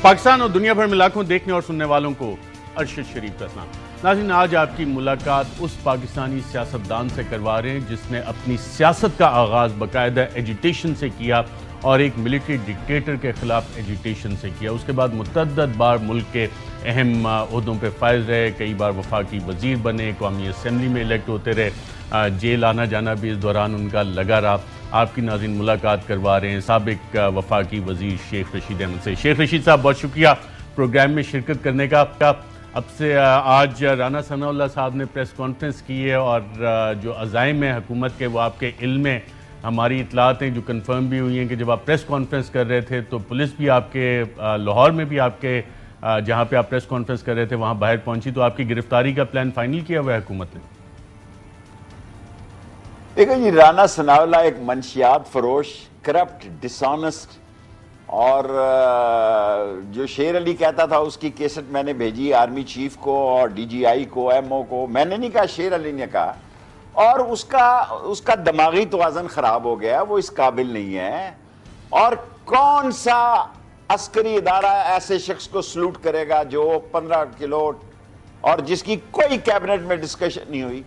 پاکستان اور دنیا بھر میں لاکھوں دیکھنے اور سننے والوں کو ارشد شریف کا سلام۔ ناظرین، آج آپ کی ملاقات اس پاکستانی سیاستدان سے کروا رہے ہیں جس نے اپنی سیاست کا آغاز باقاعدہ ایجیٹیشن سے کیا اور ایک ملٹری ڈکٹیٹر کے خلاف ایجیٹیشن سے کیا۔ اس کے بعد متعدد بار ملک کے اہم عہدوں پہ فائز رہے، کئی بار وفاقی وزیر بنے، قومی اسمبلی میں الیکٹ ہوتے رہے، جیل آنا جانا بھی اس دوران ان کا لگا رہا۔ آپ کی ناظرین ملاقات کروا رہے ہیں سابق وفاقی وزیر شیخ رشید احمد سے۔ شیخ رشید صاحب، بہت شکریہ پروگرام میں شرکت کرنے کا۔ اب سے آج رانا ثناء اللہ صاحب نے پریس کانفرنس کی ہے اور جو عزائم ہیں حکومت کے وہ آپ کے علم میں، ہماری اطلاعات ہیں جو کنفرم بھی ہوئی ہیں کہ جب آپ پریس کانفرنس کر رہے تھے تو پولیس بھی آپ کے لاہور میں بھی آپ کے جہاں پہ آپ پریس کانفرنس کر رہے تھے وہاں باہر پہنچی، تو آپ کی گرفتاری کا پلان فائنل کیا ہوا ہے حکومت نے؟ دیکھیں جی، رانا ثناء اللہ ایک منشیات فروش، کرپٹ، ڈس آنسٹ، اور جو شیر علی کہتا تھا اس کی کیسٹ میں نے بھیجی آرمی چیف کو اور ڈی جی آئی کو، ایم او کو، میں نے نہیں کہا، شیر علی نے کہا، اور اس کا دماغی توازن خراب ہو گیا، وہ اس قابل نہیں ہے۔ اور کون سا عسکری ادارہ ایسے شخص کو سلوٹ کرے گا جو 15 کلو اور جس کی کوئی کیبنٹ میں ڈسکشن نہیں ہوئی،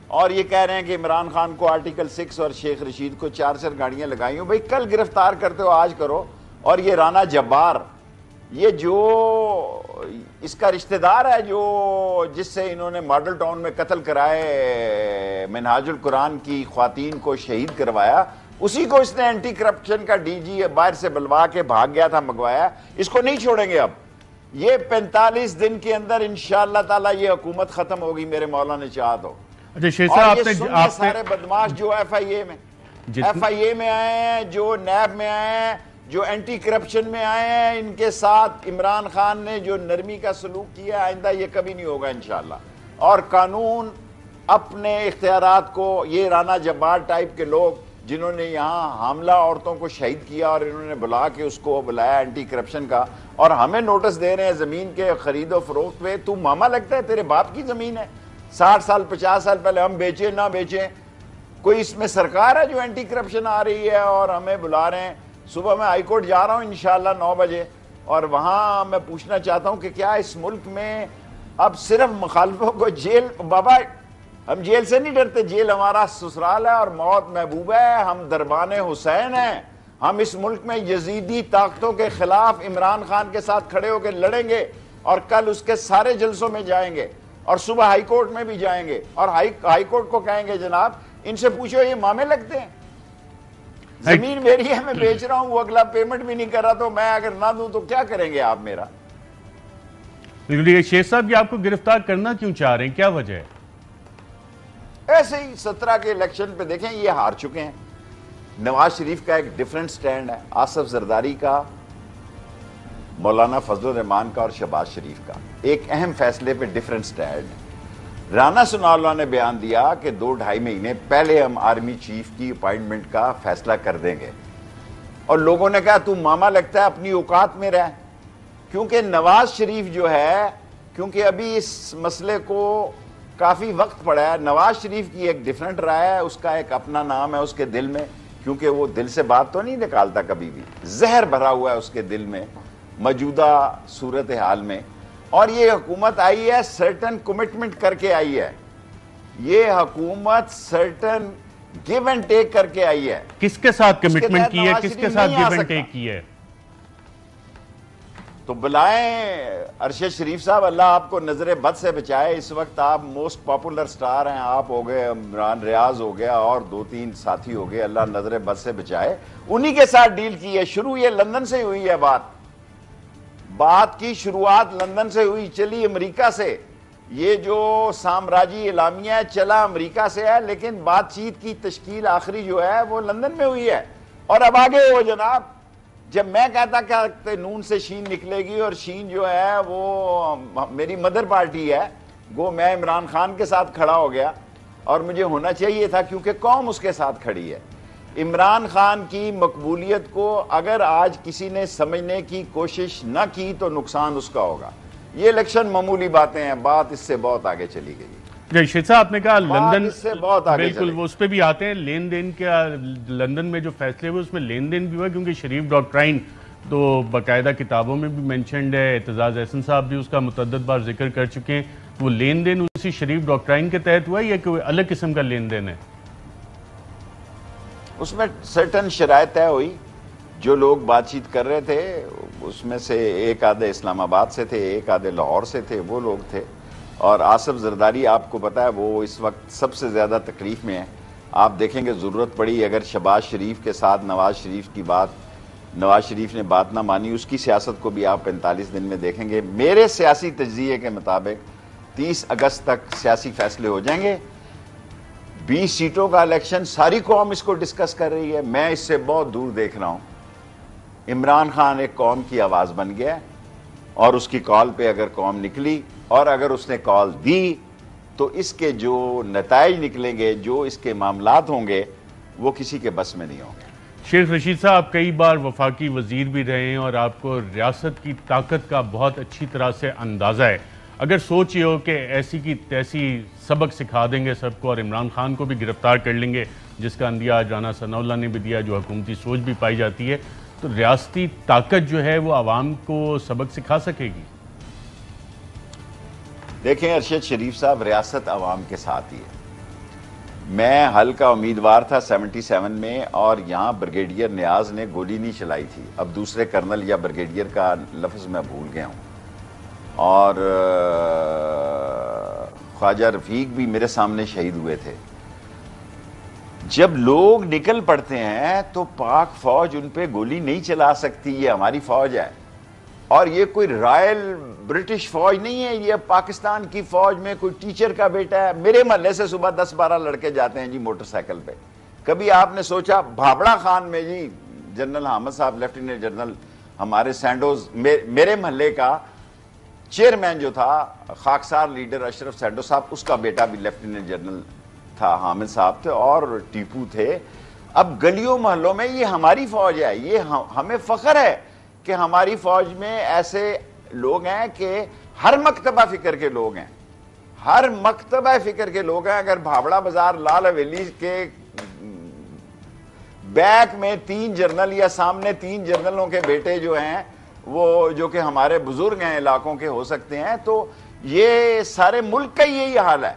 اور یہ کہہ رہے ہیں کہ عمران خان کو آرٹیکل 6 اور شیخ رشید کو 4 گاڑیاں لگائی ہوں۔ بھئی کل گرفتار کرتے ہو آج کرو۔ اور یہ رانا جبار، یہ جو اس کا رشتہ دار ہے جو جس سے انہوں نے ماڈل ٹاؤن میں قتل کرائے، منہاج القرآن کی خواتین کو شہید کروایا، اسی کو اس نے اینٹی کرپشن کا ڈی جی باہر سے بلوا کے بھاگ گیا تھا، منگوایا۔ اس کو نہیں چھوڑیں گے اب۔ یہ 45 دن کے اندر انشاءاللہ تعالی یہ حکومت ختم ہوگی، میرے مولا نے چاہا تو۔ اچھا شیخ صاحب، اور یہ سارے بدماش جو ایف آئی اے میں آئے ہیں، جو نیب میں آئے ہیں، جو اینٹی کرپشن میں آئے ہیں، ان کے ساتھ عمران خان نے جو نرمی کا سلوک کیا، آئندہ یہ کبھی نہیں ہوگا انشاءاللہ۔ اور قانون اپنے اختیارات کو، یہ رانا جبار ٹائپ کے لوگ جنہوں نے یہاں حاملہ عورتوں کو شہید کیا اور انہوں نے بلا کے اس کو بلایا اینٹی کرپشن کا، اور ہمیں نوٹس دے رہے ہیں زمین کے خرید و فروخت پہ۔ تو ماما لگتا ہے تیرے باپ کی زمین ہے، 60 سال 50 سال پہلے ہم بیچیں نہ بیچیں، کوئی اس میں سرکار ہے جو اینٹی کرپشن آ رہی ہے اور ہمیں بلا رہے ہیں؟ صبح میں ہائی کورٹ جا رہا ہوں انشاءاللہ 9 بجے، اور وہاں میں پوچھنا چاہتا ہوں کہ کیا اس ملک میں اب صرف مخالفوں کو جیل؟ بابا ہم جیل سے نہیں ڈرتے، جیل ہمارا سسرال ہے اور موت محبوب ہے، ہم دربان حسین ہیں۔ ہم اس ملک میں یزیدی طاقتوں کے خلاف عمران خان کے ساتھ کھڑے ہو کے لڑیں گے، اور کل اس کے سارے جلسوں میں جائیں گے، اور صبح ہائی کورٹ میں بھی جائیں گے، اور ہائی کورٹ کو کہیں گے جناب ان سے پوچھو یہ مامے لگتے ہیں، زمین میری ہے، میں بیچ رہا ہوں، وہ اگلا پیمنٹ بھی نہیں کر رہا، تو میں اگر نہ دوں تو کیا کریں گے آپ میرا؟ شیخ صاحب، یہ آپ کو گرفتار کرنا کیوں چاہ رہے ہیں، کیا وجہ ہے؟ ایسے ہی 17 کے الیکشن پہ دیکھیں یہ ہار چکے ہیں۔ نواز شریف کا ایک ڈیفرنٹ سٹینڈ ہے، آصف زرداری کا، مولانا فضل الرحمان کا اور شہباز شریف کا، ایک اہم فیصلے پہ ڈیفرنٹ سٹینڈ۔ رانا ثناء اللہ نے بیان دیا کہ 2-2.5 مہینے پہلے ہم آرمی چیف کی اپائنٹمنٹ کا فیصلہ کر دیں گے، اور لوگوں نے کہا تو ماما لگتا ہے، اپنی اوقات میں رہ، کیونکہ نواز شریف جو ہے، کیونکہ ابھی اس مسئلے کو کافی وقت پڑا ہے، نواز شریف کی ایک ڈیفرنٹ رائے ہے، اس کا ایک اپنا نام ہے اس کے دل میں، کیونکہ وہ دل سے بات تو نہیں نکالتا کبھی بھی، زہر بھرا ہوا ہے اس کے دل میں موجودہ صورتحال میں۔ اور یہ حکومت آئی ہے سرٹن کمٹمنٹ کر کے آئی ہے، یہ حکومت سرٹن گیو اینڈ ٹیک کر کے آئی ہے۔ کس کے ساتھ کمٹمنٹ کی ہے، کس کے ساتھ گیو اینڈ ٹیک کی ہے؟ تو بلائیں ارشد شریف صاحب، اللہ آپ کو نظر بد سے بچائے۔ اس وقت آپ موسٹ پاپولر سٹار ہیں، آپ ہو گئے، عمران ریاض ہو گیا اور 2-3 ساتھی ہو گئے، اللہ نظر بد سے بچائے۔ انہی کے ساتھ ڈیل کی ہے، شروع یہ لندن سے ہوئی ہے، بات کی شروعات لندن سے ہوئی، چلی امریکہ سے، یہ جو سامراجی اعلامیہ ہے چلا امریکہ سے ہے، لیکن بات چیت کی تشکیل آخری جو ہے وہ لندن میں ہوئی ہے۔ اور اب آگے ہو جناب، جب میں کہتا کہ نون سے شین نکلے گی، اور شین جو ہے وہ میری مدر پارٹی ہے، گو میں عمران خان کے ساتھ کھڑا ہو گیا، اور مجھے ہونا چاہیے تھا کیونکہ قوم اس کے ساتھ کھڑی ہے۔ عمران خان کی مقبولیت کو اگر آج کسی نے سمجھنے کی کوشش نہ کی تو نقصان اس کا ہوگا۔ یہ الیکشن معمولی باتیں ہیں، بات اس سے بہت آگے چلی گئی۔ شیخ صاحب، آپ نے کہا لندن، اس سے بہت آگے بالکل وہ اس پہ بھی آتے ہیں، لین دین کا لندن میں جو فیصلے ہوئے اس میں لین دین بھی ہوا، کیونکہ شریف ڈاکٹرائن تو باقاعدہ کتابوں میں بھی مینشنڈ ہے، اعتزاز احسن صاحب بھی اس کا متعدد بار ذکر کر چکے ہیں. وہ لین دین اسی شریف ڈاکٹرائن کے تحت ہوا ہے یا کوئی الگ قسم کا لین دین ہے؟ اس میں سرٹن شرائط طے ہوئی. جو لوگ بات چیت کر رہے تھے اس میں سے ایک آدھے اسلام آباد سے تھے، ایک آدھے لاہور سے تھے، وہ لوگ تھے. اور آصف زرداری آپ کو پتا ہے وہ اس وقت سب سے زیادہ تکلیف میں ہے. آپ دیکھیں گے ضرورت پڑی اگر شہباز شریف کے ساتھ نواز شریف نے بات نہ مانی، اس کی سیاست کو بھی آپ 45 دن میں دیکھیں گے. میرے سیاسی تجزیے کے مطابق 30 اگست تک سیاسی فیصلے ہو جائیں گے. 20 سیٹوں کا الیکشن ساری قوم اس کو ڈسکس کر رہی ہے. میں اس سے بہت دور دیکھ رہا ہوں. عمران خان ایک قوم کی آواز بن گیا اور اس کی کال پہ اگر قوم نکلی اور اگر اس نے کال دی تو اس کے جو نتائج نکلیں گے، جو اس کے معاملات ہوں گے، وہ کسی کے بس میں نہیں ہوں گے. شیخ رشید صاحب کئی بار وفاقی وزیر بھی رہے ہیں اور آپ کو ریاست کی طاقت کا بہت اچھی طرح سے اندازہ ہے. اگر سوچ یہ ہو کہ ایسی کی تیسی سبق سکھا دیں گے سب کو اور عمران خان کو بھی گرفتار کر لیں گے، جس کا اندیا آج رانا ثناء اللہ نے بھی دیا، جو حکومتی سوچ بھی پائی جاتی ہے، تو ریاستی طاقت جو ہے وہ عوام کو سبق سکھا سکے گی؟ دیکھیں ارشد شریف صاحب، ریاست عوام کے ساتھ ہی ہے. میں حل کا امیدوار تھا 77 میں اور یہاں بریگیڈیئر نیاز نے گولی نہیں چلائی تھی. اب دوسرے کرنل یا بریگیڈیئر کا لفظ میں بھول گیا ہوں. اور خواجہ رفیق بھی میرے سامنے شہید ہوئے تھے. جب لوگ نکل پڑتے ہیں تو پاک فوج ان پہ گولی نہیں چلا سکتی. یہ ہماری فوج ہے اور یہ کوئی رائل برٹش فوج نہیں ہے. یہ پاکستان کی فوج میں کوئی ٹیچر کا بیٹا ہے. میرے محلے سے صبح 10-12 لڑکے جاتے ہیں جی موٹر سائیکل پہ. کبھی آپ نے سوچا بھابڑا خان میں جی جنرل حامد صاحب لیفٹیننٹ جنرل ہمارے سینڈوز میرے محلے کا چیئرمین جو تھا خاکسار لیڈر اشرف سینڈو صاحب، اس کا بیٹا بھی لیفٹیننٹ جنرل تھا، حامد صاحب تھے اور ٹیپو تھے. اب گلیوں محلوں میں یہ ہماری فوج ہے. یہ ہمیں فخر ہے کہ ہماری فوج میں ایسے لوگ ہیں کہ ہر مکتبہ فکر کے لوگ ہیں. ہر مکتبہ فکر کے لوگ ہیں. اگر بھابڑا بازار لال حویلی کے بیک میں 3 جنرل یا سامنے 3 جنرلوں کے بیٹے جو ہیں وہ جو کہ ہمارے بزرگ ہیں علاقوں کے ہو سکتے ہیں، تو یہ سارے ملک کا یہی حال ہے.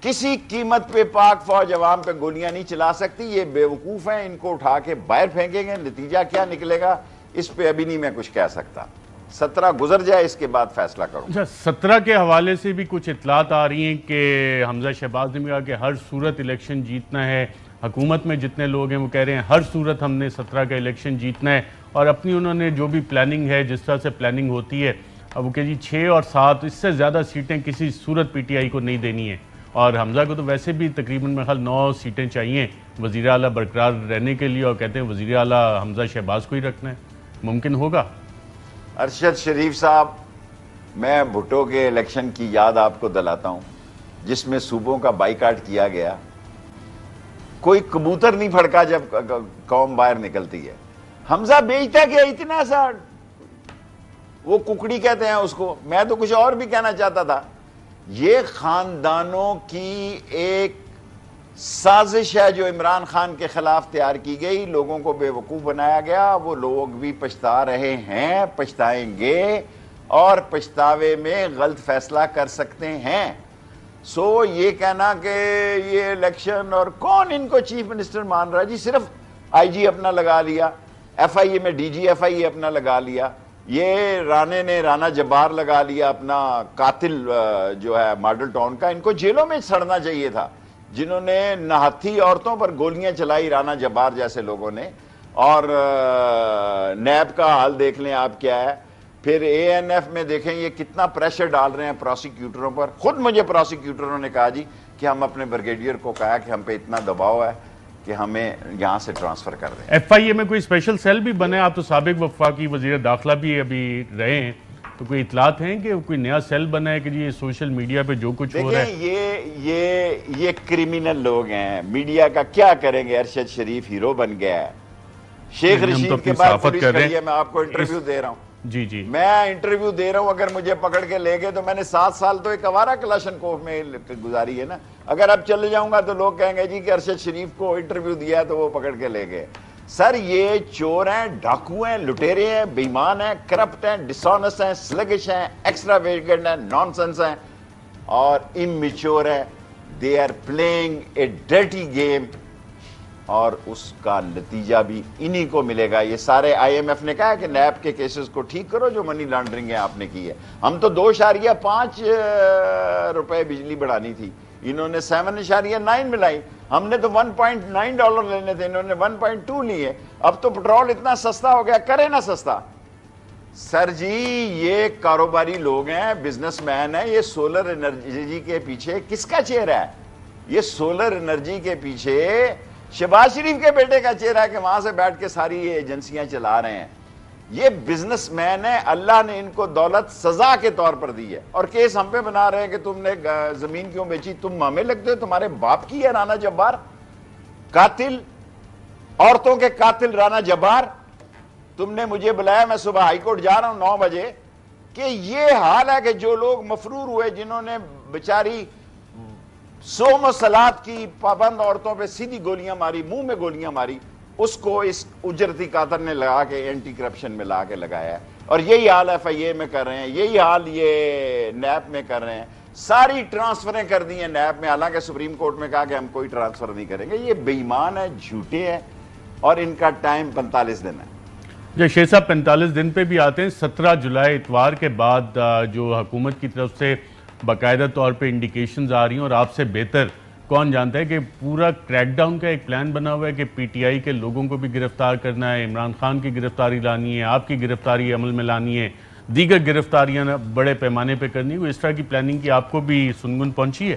کسی قیمت پہ پاک فوج عوام پہ گولیاں نہیں چلا سکتی. یہ بے وقوف ہیں، ان کو اٹھا کے باہر پھینکیں گے. نتیجہ کیا نکلے گا اس پہ ابھی نہیں میں کچھ کہہ سکتا. 17 گزر جائے اس کے بعد فیصلہ کروں. 17 کے حوالے سے بھی کچھ اطلاعات آ رہی ہیں کہ حمزہ شہباز نے بھی کہا کہ ہر صورت الیکشن جیتنا ہے. حکومت میں جتنے لوگ ہیں وہ کہہ رہے ہیں ہر صورت ہم نے 17 کا الیکشن جیتنا ہے. اور اپنی انہوں نے جو بھی پلاننگ ہے، جس طرح سے پلاننگ ہوتی ہے، اب وہ کہ جی 6 اور 7 اس سے زیادہ سیٹیں کسی صورت پی ٹی آئی کو نہیں دینی ہیں. اور حمزہ کو تو ویسے بھی تقریباً میرے خیال 9 سیٹیں چاہیے وزیر اعلیٰ برقرار رہنے کے لیے، اور کہتے ہیں وزیر اعلیٰ حمزہ شہباز کو ہی رکھنا ہے. ممکن ہوگا؟ ارشد شریف صاحب، میں بھٹو کے الیکشن کی یاد آپ کو دلاتا ہوں جس میں صوبوں کا بائیکاٹ کیا گیا. کوئی کبوتر نہیں پھڑکا جب قوم باہر نکلتی ہے. حمزہ بیچتا کیا اتنا سا، وہ ککڑی کہتے ہیں اس کو. میں تو کچھ اور بھی کہنا چاہتا تھا. یہ خاندانوں کی ایک سازش ہے جو عمران خان کے خلاف تیار کی گئی. لوگوں کو بے وقوف بنایا گیا. وہ لوگ بھی پچھتا رہے ہیں، پچھتائیں گے اور پچھتاوے میں غلط فیصلہ کر سکتے ہیں. سو یہ کہنا کہ یہ الیکشن اور کون ان کو چیف منسٹر مان رہا ہے؟ جی صرف آئی جی اپنا لگا لیا، ایف آئی اے میں ڈی جی ایف آئی اے اپنا لگا لیا. یہ رانے نے رانا جبار لگا لیا اپنا قاتل جو ہے ماڈل ٹاؤن کا. ان کو جیلوں میں سڑنا چاہیے تھا جنہوں نے نہتھی عورتوں پر گولیاں چلائی، رانا جبار جیسے لوگوں نے. اور نیب کا حال دیکھ لیں آپ کیا ہے. پھر اے این ایف میں دیکھیں یہ کتنا پریشر ڈال رہے ہیں پروسیکیوٹروں پر. خود مجھے پروسیکیوٹروں نے کہا جی کہ ہم اپنے بریگیڈیئر کو کہا کہ ہم پہ اتنا دباؤ ہے کہ ہمیں یہاں سے ٹرانسفر کر دیں. ایف آئی اے میں کوئی اسپیشل سیل بھی بنے؟ آپ تو سابق وفاقی وزیر داخلہ بھی ابھی رہے ہیں، تو کوئی اطلاعات ہیں کہ کوئی نیا سیل بنا ہے کہ جی سوشل میڈیا پہ جو کچھ ہو رہا ہے؟ دیکھیں یہ کرمینل لوگ ہیں. میڈیا کا کیا کریں گے؟ ارشد شریف ہیرو بن گیا ہے. شیخ رشید کے بعد پولیس کھڑی ہے. میں آپ کو انٹرویو دے رہا ہوں. جی میں انٹرویو دے رہا ہوں. اگر مجھے پکڑ کے لے گئے تو میں نے 7 سال تو ایک آوارہ کلاشنکوف میں گزاری ہے نا. اگر اب چلے جاؤں گا تو لوگ کہیں گے جی کہ ارشد شریف کو انٹرویو دیا تو وہ پکڑ کے لے گئے. سر یہ چور ہیں, ڈاکو ہیں, لٹیرے ہیں, بے ایمان ہیں, کرپٹ ہیں, ڈسونس ہیں, سلگش ہیں, ایکسٹرا ویگنٹ ہیں, نان سنس ہیں اور اممیچور ہیں. They are playing a dirty game اور اس کا نتیجہ بھی انہی کو ملے گا. یہ سارے آئی ایم ایف نے کہا کہ نیب کے کیسز کو ٹھیک کرو جو منی لانڈرنگ ہے آپ نے کی ہے. ہم تو 2.5 روپے بجلی بڑھانی تھی, انہوں نے 7.9 ملائی. ہم نے تو $1.9 لینے تھے, انہوں نے 1.2 لیے. اب تو پٹرول اتنا سستا ہو گیا, کرے نہ سستا. سر جی یہ کاروباری لوگ ہیں, بزنس مین ہیں. یہ سولر انرجی کے پیچھے کس کا چہرہ ہے؟ یہ سولر انرجی کے پیچھے شہباز شریف کے بیٹے کا چہرہ ہے کہ وہاں سے بیٹھ کے ساری یہ ایجنسیاں چلا رہے ہیں. یہ بزنس مین ہے, اللہ نے ان کو دولت سزا کے طور پر دی ہے. اور کیس ہم پہ بنا رہے ہیں کہ تم نے زمین کیوں بیچی. تم ہمیں لگتے ہو تمہارے باپ کی ہے رانا جبار, قاتل, عورتوں کے قاتل رانا جبار. تم نے مجھے بلایا, میں صبح ہائی کورٹ جا رہا ہوں 9 بجے, کہ یہ حال ہے کہ جو لوگ مفرور ہوئے, جنہوں نے بیچاری صوم و صلات کی پابند عورتوں پہ سیدھی گولیاں ماری, منہ میں گولیاں ماری, اس کو اس اجرتی قاتل نے لگا کے اینٹی کرپشن میں لا کے لگایا ہے. اور یہی حال ایف آئی اے میں کر رہے ہیں, یہی حال یہ نیب میں کر رہے ہیں. ساری ٹرانسفریں کر دی ہیں نیب میں, حالانکہ سپریم کورٹ میں کہا کہ ہم کوئی ٹرانسفر نہیں کریں گے. یہ بے ایمان ہے, جھوٹے ہیں, اور ان کا ٹائم 45 دن ہے. جی شیخ صاحب 45 دن پہ بھی آتے ہیں. 17 جولائی اتوار کے بعد جو حکومت کی طرف سے باقاعدہ طور پہ انڈیکیشنز آ رہی ہیں, اور آپ سے بہتر کون جانتا ہے کہ پورا کریک ڈاؤن کا ایک پلان بنا ہوا ہے کہ پی ٹی آئی کے لوگوں کو بھی گرفتار کرنا ہے, عمران خان کی گرفتاری لانی ہے, آپ کی گرفتاری عمل میں لانی ہے, دیگر گرفتاریاں بڑے پیمانے پہ کرنی ہے. اس طرح کی پلاننگ کی آپ کو بھی سنگن پہنچی ہے؟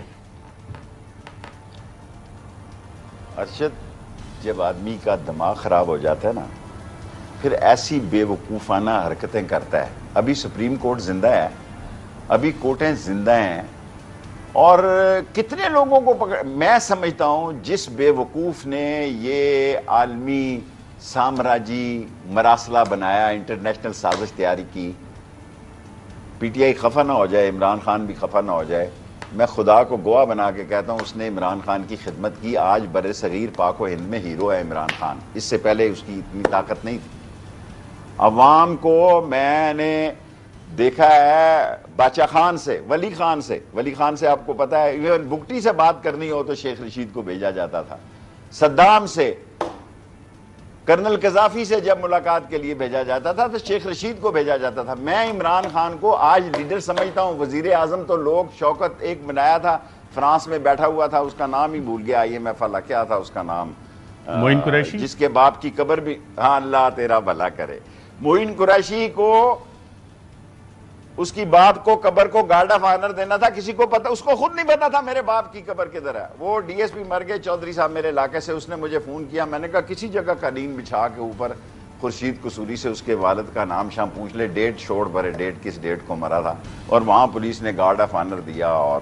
ارشد, جب آدمی کا دماغ خراب ہو جاتا ہے نا, پھر ایسی بے وقوفانہ حرکتیں کرتا ہے. ابھی سپریم کورٹ زندہ ہے, ابھی کورٹیں زندہ ہیں, اور کتنے لوگوں کو میں سمجھتا ہوں جس بے وقوف نے یہ عالمی سامراجی مراسلہ بنایا, انٹرنیشنل سازش تیاری کی, پی ٹی آئی خفا نہ ہو جائے, عمران خان بھی خفا نہ ہو جائے. میں خدا کو گواہ بنا کے کہتا ہوں اس نے عمران خان کی خدمت کی. آج بر صغیر پاک و ہند میں ہیرو ہے عمران خان. اس سے پہلے اس کی اتنی طاقت نہیں تھی. عوام کو میں نے دیکھا ہے باچا خان سے, ولی خان سے آپ کو پتہ ہے, ایون بگٹی سے بات کرنی ہو تو شیخ رشید کو بھیجا جاتا تھا. صدام سے, کرنل قذافی سے جب ملاقات کے لیے بھیجا جاتا تھا تو شیخ رشید کو بھیجا جاتا تھا. میں عمران خان کو آج لیڈر سمجھتا ہوں. وزیر اعظم تو لوگ شوکت ایک بنایا تھا, فرانس میں بیٹھا ہوا تھا, اس کا نام ہی بھول گیا, یہ محفل کیا تھا اس کا نام, معین قریشی, جس کے باپ کی قبر بھی, ہاں اللہ تیرا بھلا کرے, معین قریشی کو, اس کی باپ کو قبر کو گارڈ آف آنر دینا تھا. کسی کو پتا, اس کو خود نہیں پتا تھا میرے باپ کی قبر کدھر ہے. وہ ڈی ایس پی مر گئے, چودھری صاحب میرے علاقے سے, اس نے مجھے فون کیا. میں نے کہا کسی جگہ قالین بچھا کے اوپر خورشید قصوری سے اس کے والد کا نام شام پوچھ لے, ڈیٹ چھوڑ بھرے, ڈیٹ کس ڈیٹ کو مرا تھا. اور وہاں پولیس نے گارڈ آف آنر دیا اور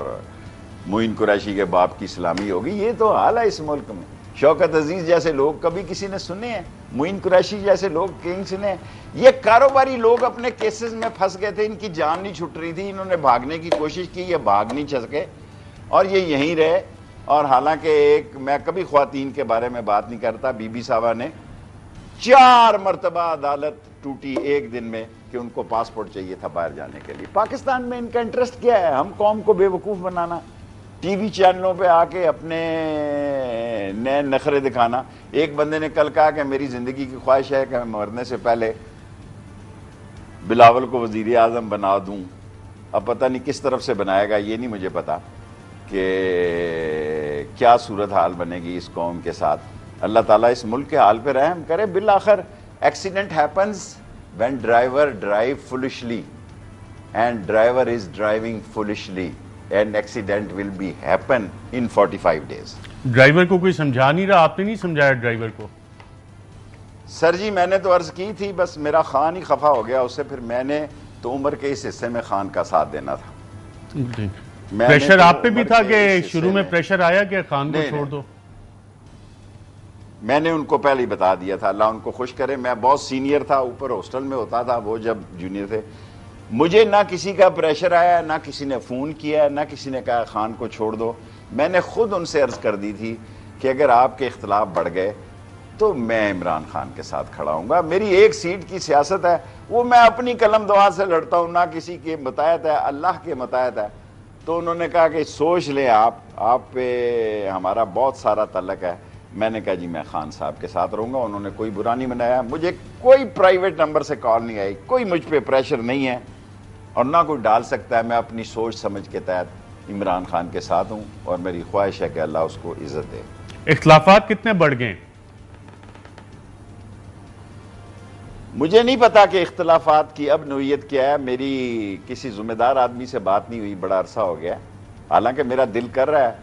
معین قریشی کے باپ کی سلامی ہوگی. یہ تو حال ہے اس ملک میں. شوکت عزیز جیسے لوگ کبھی کسی نے سنے ہیں؟ معین قریشی جیسے لوگ کہیں سنے ہیں؟ یہ کاروباری لوگ اپنے کیسز میں پھنس گئے تھے, ان کی جان نہیں چھٹ رہی تھی, انہوں نے بھاگنے کی کوشش کی, یہ بھاگ نہیں سکے اور یہ یہیں رہے. اور حالانکہ ایک, میں کبھی خواتین کے بارے میں بات نہیں کرتا, بی بی صاحبہ نے 4 مرتبہ عدالت ٹوٹی ایک دن میں کہ ان کو پاسپورٹ چاہیے تھا باہر جانے کے لیے. پاکستان میں ان کا انٹرسٹ کیا ہے؟ ہم قوم کو بے وقوف بنانا, ٹی وی چینلوں پہ آ کے اپنے نئے نخرے دکھانا. ایک بندے نے کل کہا کہ میری زندگی کی خواہش ہے کہ میں مرنے سے پہلے بلاول کو وزیر اعظم بنا دوں. اب پتہ نہیں کس طرف سے بنائے گا, یہ نہیں مجھے پتا کہ کیا صورتحال بنے گی اس قوم کے ساتھ. اللہ تعالیٰ اس ملک کے حال پہ رحم کرے. بالآخر accident happens when driver drive foolishly and driver is driving foolishly and accident will be happen in 45 days. ڈرائیور کو کوئی سمجھا نہیں رہا, آپ نے نہیں سمجھایا ڈرائیور کو؟ سر جی میں نے تو عرض کی تھی, بس میرا خان ہی خفا ہو گیا اس سے. پھر میں نے تو عمر کے اس حصے میں خان کا ساتھ دینا تھا. پریشر آپ پہ بھی تھا کہ شروع میں پریشر آیا کہ خان کو چھوڑ دو؟ میں نے ان کو پہلے ہی بتا دیا تھا, اللہ ان کو خوش کرے. میں بہت سینئر تھا, اوپر ہاسٹل میں ہوتا تھا, وہ جب جونیئر تھے. مجھے نہ کسی کا پریشر آیا, نہ کسی نے فون کیا, نہ کسی نے کہا خان کو چھوڑ دو. میں نے خود ان سے عرض کر دی تھی کہ اگر آپ کے اختلاف بڑھ گئے تو میں عمران خان کے ساتھ کھڑا ہوں گا. میری ایک سیٹ کی سیاست ہے, وہ میں اپنی قلم دعا سے لڑتا ہوں, نہ کسی کے متحد ہے, اللہ کے متحد ہے. تو انہوں نے کہا کہ سوچ لیں آپ پہ ہمارا بہت سارا تعلق ہے. میں نے کہا جی میں خان صاحب کے ساتھ رہوں گا. انہوں نے کوئی برا نہیں منایا, مجھے کوئی پرائیویٹ نمبر سے کال نہیں آئی, کوئی مجھ پہ پریشر نہیں ہے اور نہ کوئی ڈال سکتا ہے. میں اپنی سوچ سمجھ کے تحت عمران خان کے ساتھ ہوں اور میری خواہش ہے کہ اللہ اس کو عزت دے. اختلافات کتنے بڑھ گئے؟ مجھے نہیں پتا کہ اختلافات کی اب نوعیت کیا ہے. میری کسی ذمہ دار آدمی سے بات نہیں ہوئی, بڑا عرصہ ہو گیا. حالانکہ میرا دل کر رہا ہے,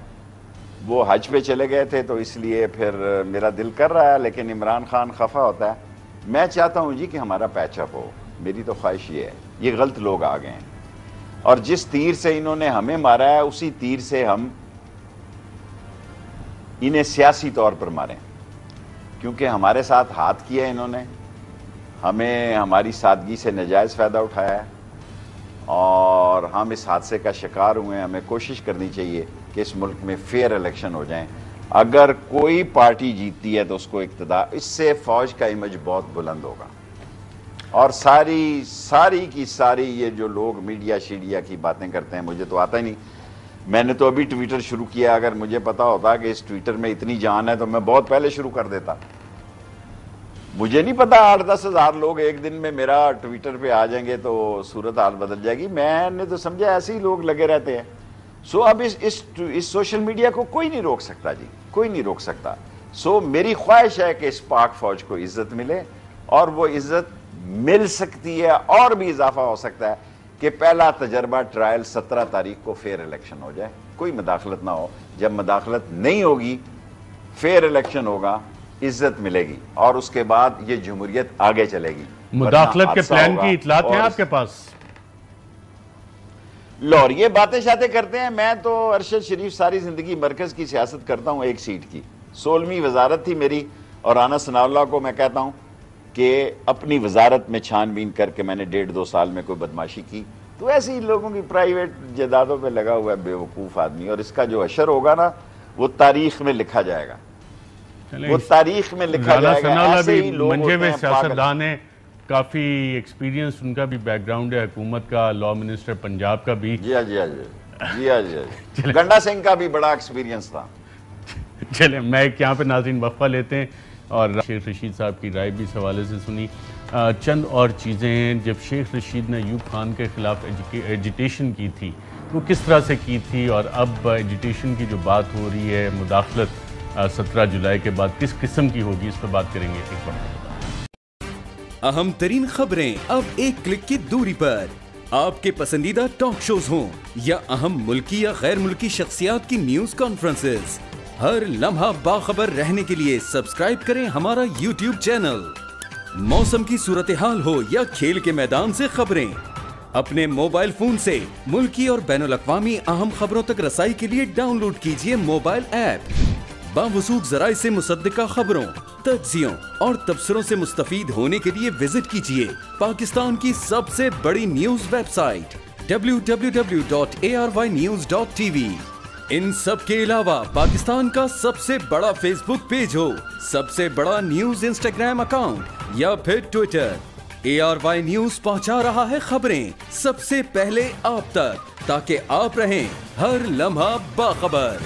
وہ حج پہ چلے گئے تھے تو اس لیے پھر میرا دل کر رہا ہے, لیکن عمران خان خفا ہوتا ہے. میں چاہتا ہوں جی کہ ہمارا پیچ اپ ہو. میری تو خواہش یہ ہے. یہ غلط لوگ آ گئے ہیں اور جس تیر سے انہوں نے ہمیں مارا ہے اسی تیر سے ہم انہیں سیاسی طور پر ماریں, کیونکہ ہمارے ساتھ ہاتھ کیا ہے انہوں نے, ہمیں ہماری سادگی سے ناجائز فائدہ اٹھایا ہے اور ہم اس حادثے کا شکار ہوئے ہیں. ہمیں کوشش کرنی چاہیے کہ اس ملک میں فیئر الیکشن ہو جائیں. اگر کوئی پارٹی جیتتی ہے تو اس کو اقتدار, اس سے فوج کا امیج بہت بلند ہوگا. اور ساری کی ساری یہ جو لوگ میڈیا شیڈیا کی باتیں کرتے ہیں, مجھے تو آتا ہی نہیں. میں نے تو ابھی ٹویٹر شروع کیا. اگر مجھے پتا ہوتا کہ اس ٹویٹر میں اتنی جان ہے تو میں بہت پہلے شروع کر دیتا. مجھے نہیں پتا 8-10 ہزار لوگ ایک دن میں میرا ٹویٹر پہ آ جائیں گے تو صورت حال بدل جائے گی. میں نے تو سمجھا ایسے ہی لوگ لگے رہتے ہیں. سو اب اس سوشل میڈیا کو کوئی نہیں روک سکتا جی, کوئی نہیں روک سکتا. سو میری خواہش ہے کہ اس پاک فوج کو عزت ملے, اور وہ عزت مل سکتی ہے اور بھی اضافہ ہو سکتا ہے کہ پہلا تجربہ ٹرائل 17 تاریخ کو فیئر الیکشن ہو جائے, کوئی مداخلت نہ ہو. جب مداخلت نہیں ہوگی, فیئر الیکشن ہوگا, عزت ملے گی اور اس کے بعد یہ جمہوریت آگے چلے گی. مداخلت کے پلان کی اطلاعات ہیں آپ کے پاس؟ لاہور یہ باتیں شاتیں کرتے ہیں. میں تو ارشد شریف ساری زندگی مرکز کی سیاست کرتا ہوں, ایک سیٹ کی. 16ویں وزارت تھی میری, اور رانا ثناء اللہ کو میں کہتا ہوں کہ اپنی وزارت میں چھان بین کر کے میں نے 1.5-2 سال میں کوئی بدماشی کی. تو ایسے ہی لوگوں کی پرائیویٹ جائیدادوں پہ لگا ہوا ہے بے وقوف آدمی, اور اس کا جو اشر ہوگا نا وہ تاریخ میں لکھا جائے گا, وہ تاریخ میں لکھا جائے گا. ایسے ہی لوگ منجے میں سیاستدان ہیں, کافی ایکسپیرینس ان کا بھی بیک گراؤنڈ ہے, حکومت کا, لا منسٹر پنجاب کا بھی. جی ہاں گنڈا سنگھ کا بھی بڑا ایکسپیرینس تھا. چلیں میں ایک یہاں پہ ناظرین وقفہ لیتے ہیں اور شیخ رشید صاحب کی رائے بھی اس حوالے سے سنی. چند اور چیزیں, جب شیخ رشید نے ایوب خان کے خلاف ایجیٹیشن کی تھی وہ کس طرح سے کی تھی, اور اب ایجیٹیشن کی جو بات ہو رہی ہے, مداخلت 17 جولائی کے بعد کس قسم کی ہوگی, اس پر بات کریں گے ایک بار. اہم ترین خبریں اب ایک کلک کی دوری پر. آپ کے پسندیدہ ٹاک شوز ہوں یا اہم ملکی یا غیر ملکی شخصیات کی نیوز کانفرنسز, ہر لمحہ باخبر رہنے کے لیے سبسکرائب کریں ہمارا یوٹیوب چینل. موسم کی صورتحال ہو یا کھیل کے میدان سے خبریں, اپنے موبائل فون سے ملکی اور بین الاقوامی اہم خبروں تک رسائی کے لیے ڈاؤن لوڈ کیجئے موبائل ایپ. باوثوق ذرائع سے مصدقہ خبروں, تجزیوں اور تبصروں سے مستفید ہونے کے لیے وزٹ کیجئے پاکستان کی سب سے بڑی نیوز ویب سائٹ www.arYnews.tv. ان سب کے علاوہ پاکستان کا سب سے بڑا فیس بک پیج ہو, سب سے بڑا نیوز انسٹاگرام اکاؤنٹ یا پھر ٹویٹر, ARY نیوز پہنچا رہا ہے خبریں سب سے پہلے آپ تک, تاکہ آپ رہیں ہر لمحہ باخبر.